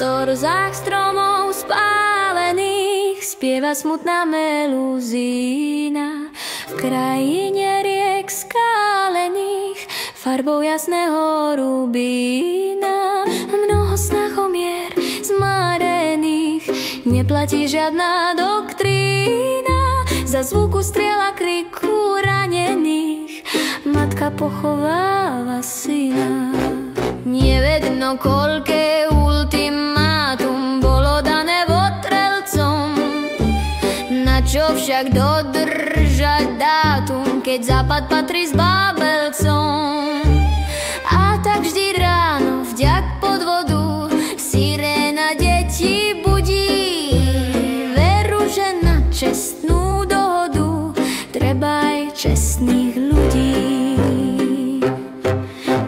torzách stromov spálených spieva smutná melúzína. V krajine riek skálených farbou jasného rubína. Mnoho snách o mier zmarených, neplatí žiadna doktrína. Za zvuku striela kriku ranených matka pochováva syna. Nevedno koľké ultimátum bolo dané votrelcom, na čo však dodržať dátum, keď západ patrí s Bábelcom. A tak vždy ráno vďak podvodu siréna detí budí. Veru, že na čestnú dohodu treba aj čestných ľudí.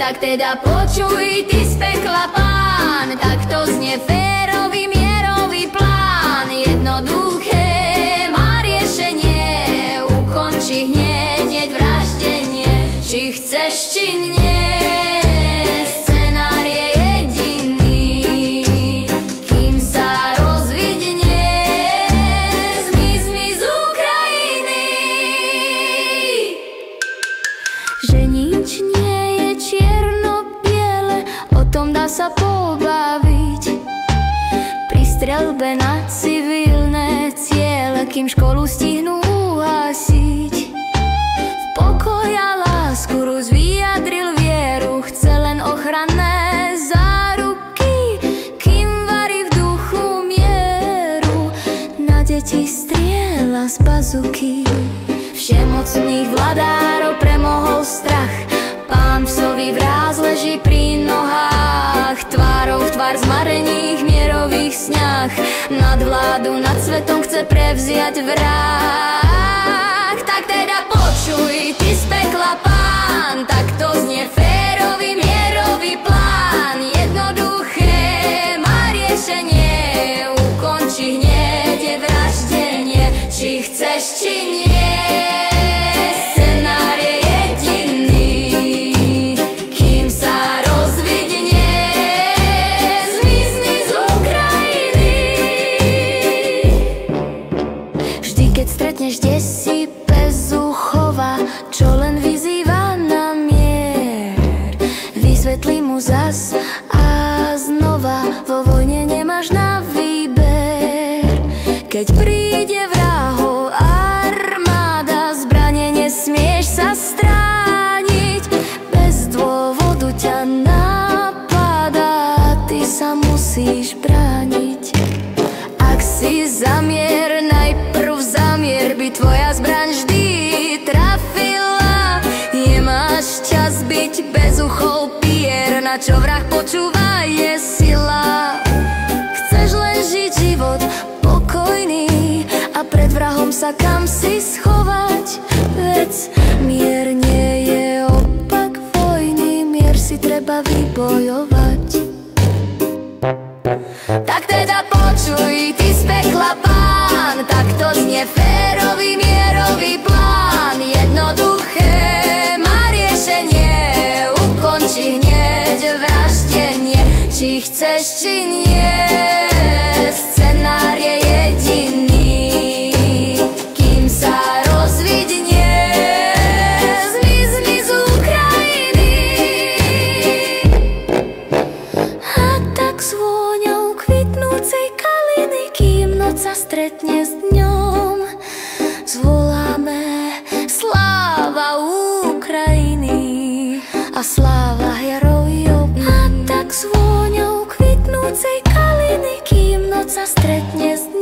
Tak teda počuj ty z pekla pán, takto znie férový mierový plán. Jednoduché má riešenie, ukončí hneď vraždenie. Či chceš, či nie, scenár je jediný. Kým sa rozvidne, zmizni z Ukrajiny. Že nič nie je čierno-biele, o tom dá sa pobaviť. Pri streľbe na civilné ciele, kým školu stihnú uhasiť. Pokoj a lásku Rus vyjadril vieru, chce len ochranné záruky, kým varí v duchu mieru. Na deti strieľa z bazuky. Všemocných vladárov premohol strach, pán psový vráz leží pri nohách. Tvárou v tvár zmarených mierových snách, nadvládu nad svetom chce prevziať vrah. Tak teda počuj ty z pekla pán, takto znie férový mierový plán. Jednoduché má riešenie, ukončí hneď je vraždenie. Či chceš, či nie, scenár je jediný. Kým sa rozvidne, zmizni z Ukrajiny. Vždy keď stretneš desi bezuchova, čo len vyzýva na mier, vysvetlí mu zas a znova, vo vojne nemáš na výber. Keď príde vrahov armáda, zbrane nesmieš sa strániť. Bez dôvodu ťa napadá, ty sa musíš brániť. Ak si zamier, najprv zamier, by tvoja zbraň vždy trafila. Nemáš čas byť bezuchov pier, na čo vrah počúva je sila. Chceš len žiť život pokojný a pred vrahom sa kam si schovať. Veď mier nie je opak vojny, mier si treba vybojovať. Tak teda počuj ty z pekla pán, takto znie férový mierový plán. Jednoduché má riešenie, ukončí hneď vraždenie. Či chceš, či nie, scenár je jediný. Kým sa rozvidne, zmizni z Ukrajiny. A tak s vôňou kvitnúcej kaliny, kým noc sa stretne s dňom, zvoláme sláva Ukrajiny a sláva herojov. A tak s vôňou kvitnúcej kaliny, kým noc sa stretne s dňom,